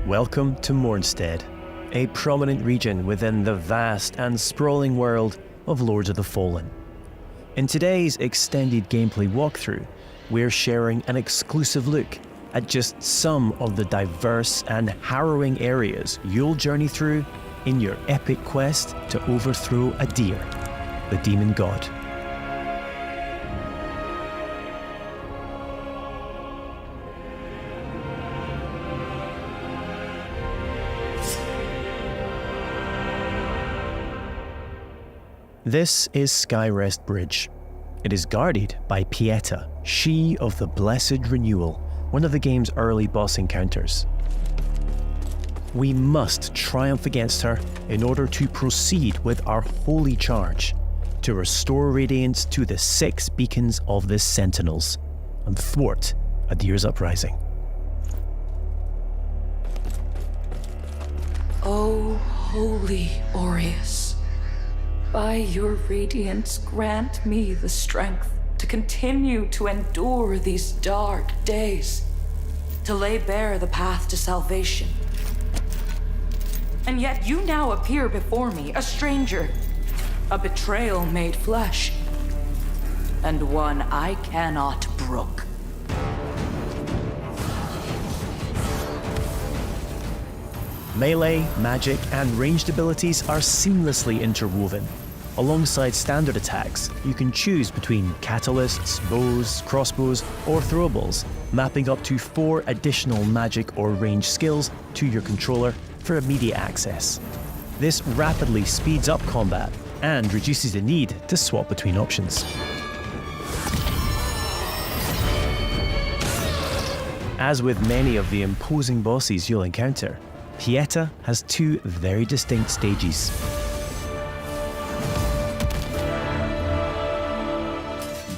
Welcome to Mornstead, a prominent region within the vast and sprawling world of Lords of the Fallen. In today's extended gameplay walkthrough, we're sharing an exclusive look at just some of the diverse and harrowing areas you'll journey through in your epic quest to overthrow Adyr, the demon god. This is Skyrest Bridge. It is guarded by Pieta, she of the Blessed Renewal, one of the game's early boss encounters. We must triumph against her in order to proceed with our holy charge, to restore radiance to the 6 beacons of the Sentinels, and thwart Adyr's uprising. O holy Aureus, by your radiance grant me the strength to continue to endure these dark days, to lay bare the path to salvation. And yet you now appear before me, a stranger, a betrayal made flesh, and one I cannot brook. Melee, magic, and ranged abilities are seamlessly interwoven. Alongside standard attacks, you can choose between catalysts, bows, crossbows, or throwables, mapping up to 4 additional magic or range skills to your controller for immediate access. This rapidly speeds up combat and reduces the need to swap between options. As with many of the imposing bosses you'll encounter, Pieta has 2 very distinct stages.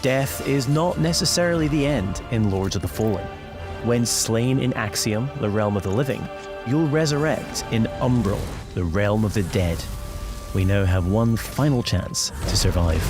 Death is not necessarily the end in Lords of the Fallen. When slain in Axiom, the realm of the living, you'll resurrect in Umbral, the realm of the dead. We now have one final chance to survive.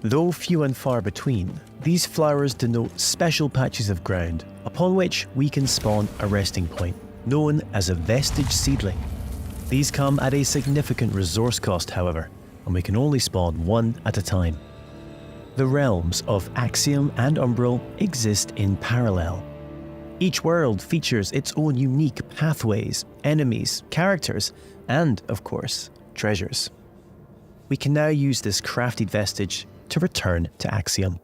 Though few and far between, these flowers denote special patches of ground upon which we can spawn a resting point, known as a vestige seedling. These come at a significant resource cost, however, and we can only spawn 1 at a time. The realms of Axiom and Umbral exist in parallel. Each world features its own unique pathways, enemies, characters, and, of course, treasures. We can now use this crafted vestige to return to Axiom.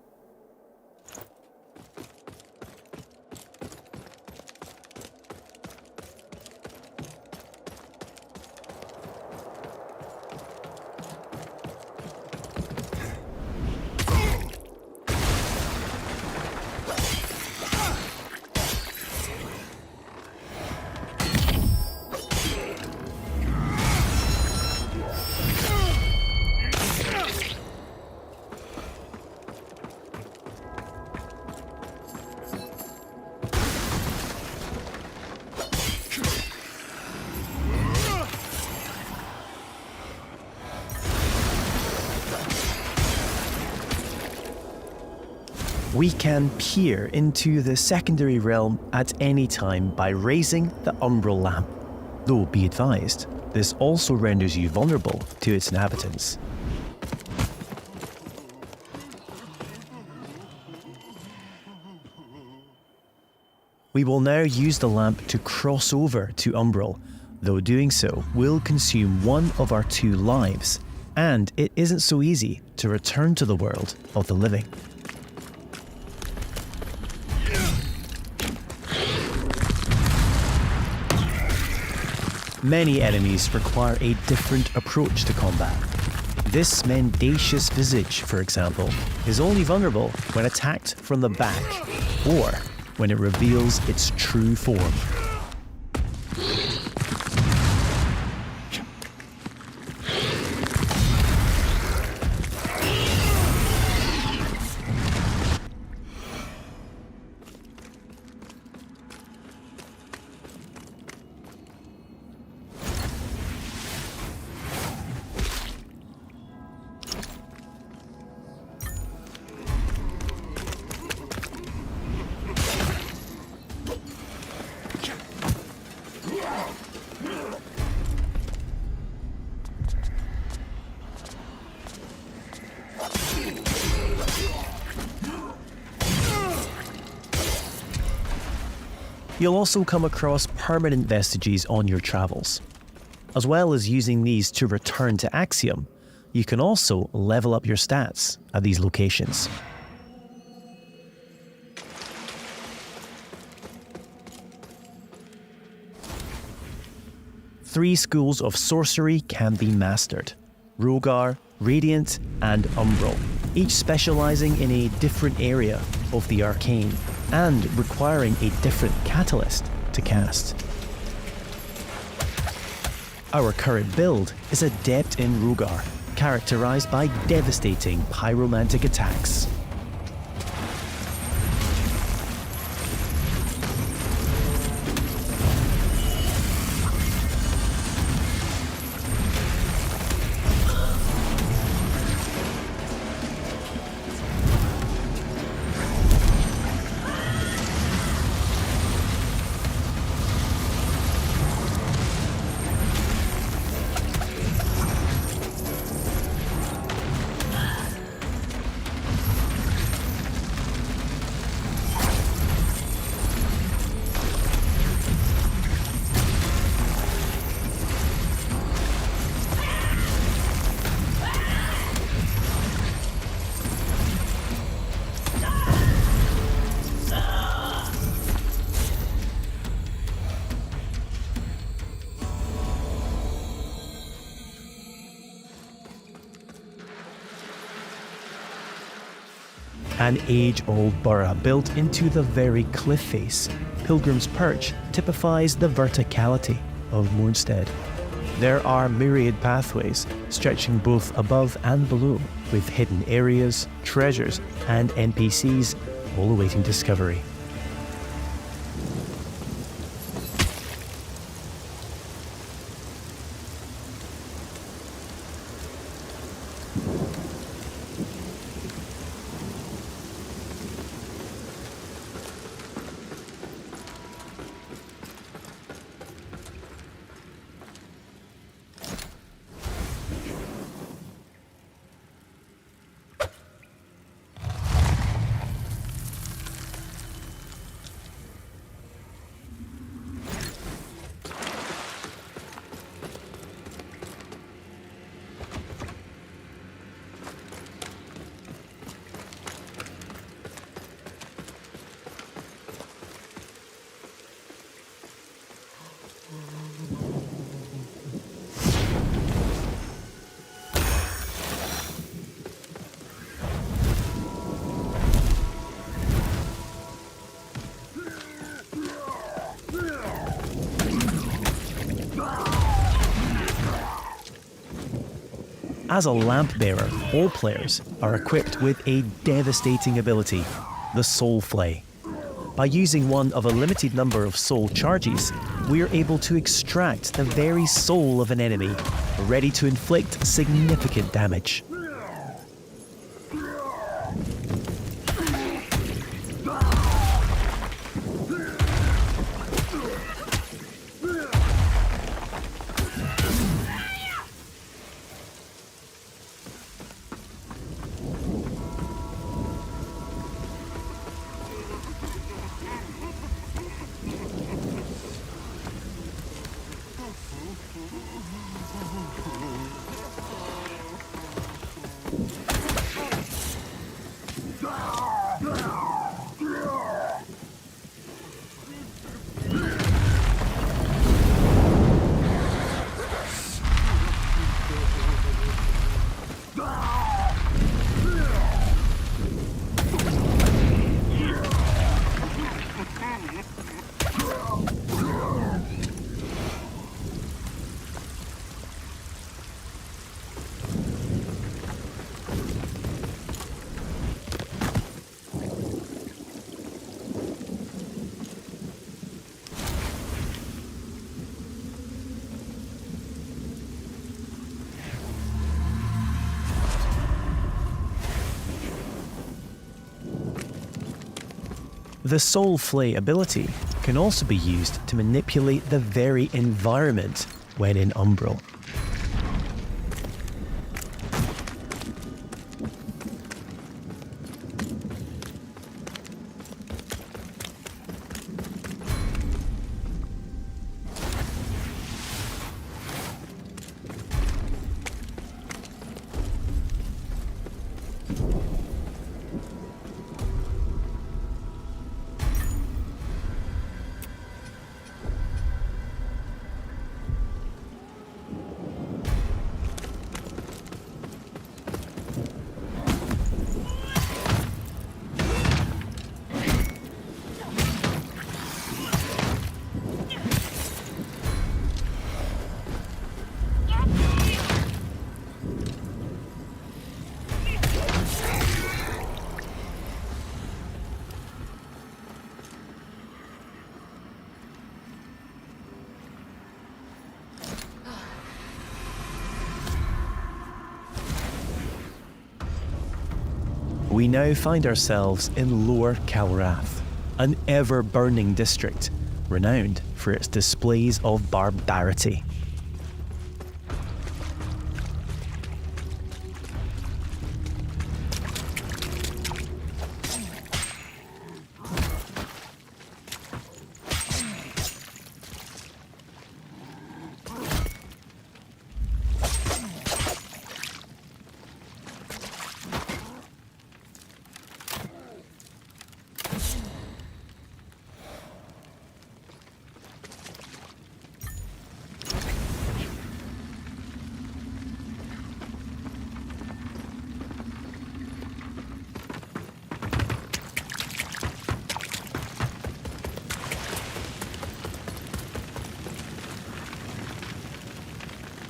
We can peer into the secondary realm at any time by raising the Umbral lamp. Though be advised, this also renders you vulnerable to its inhabitants. We will now use the lamp to cross over to Umbral, though doing so will consume 1 of our 2 lives, and it isn't so easy to return to the world of the living. Many enemies require a different approach to combat. This mendacious visage, for example, is only vulnerable when attacked from the back or when it reveals its true form. You'll also come across permanent vestiges on your travels. As well as using these to return to Axiom, you can also level up your stats at these locations. Three schools of sorcery can be mastered: Rogar, Radiant, and Umbral, each specializing in a different area of the arcane and requiring a different catalyst to cast. Our current build is adept in Rogar, characterized by devastating pyromantic attacks. An age-old borough built into the very cliff face, Pilgrim's Perch typifies the verticality of Moonstead. There are myriad pathways stretching both above and below, with hidden areas, treasures, and NPCs all awaiting discovery. As a lamp bearer, all players are equipped with a devastating ability, the Soul Flay. By using one of a limited number of soul charges, we are able to extract the very soul of an enemy, ready to inflict significant damage. The Soul Flay ability can also be used to manipulate the very environment when in Umbral. We now find ourselves in Lower Calrath, an ever-burning district renowned for its displays of barbarity.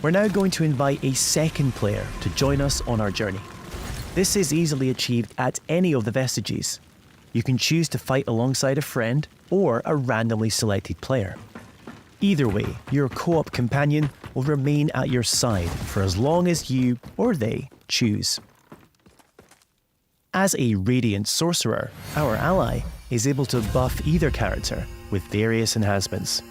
We're now going to invite a second player to join us on our journey. This is easily achieved at any of the vestiges. You can choose to fight alongside a friend or a randomly selected player. Either way, your co-op companion will remain at your side for as long as you or they choose. As a Radiant Sorcerer, our ally is able to buff either character with various enhancements.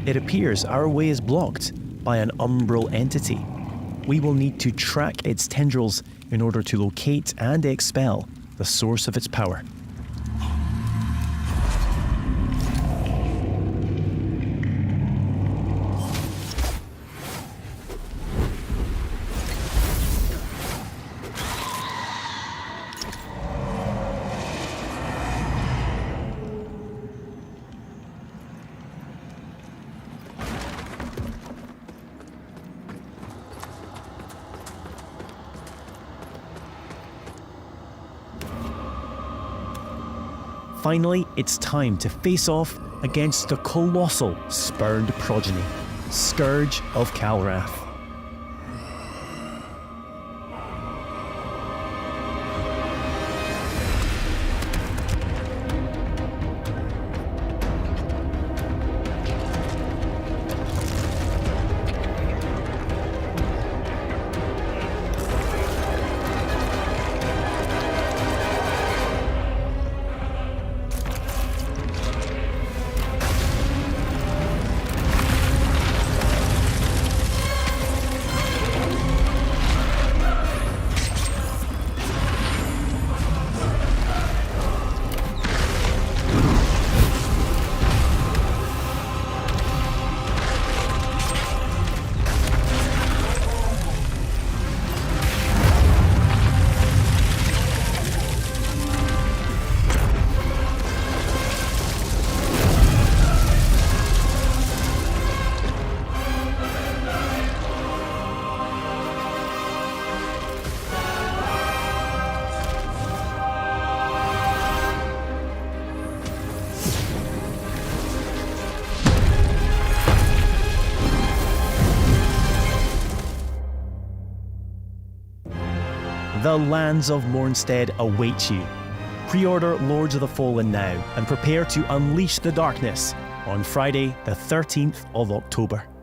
It appears our way is blocked by an umbral entity. We will need to track its tendrils in order to locate and expel the source of its power. Finally, it's time to face off against the colossal spurned progeny, Scourge of Calrath. The lands of Mornstead await you. Pre-order Lords of the Fallen now and prepare to unleash the darkness on Friday the 13th of October.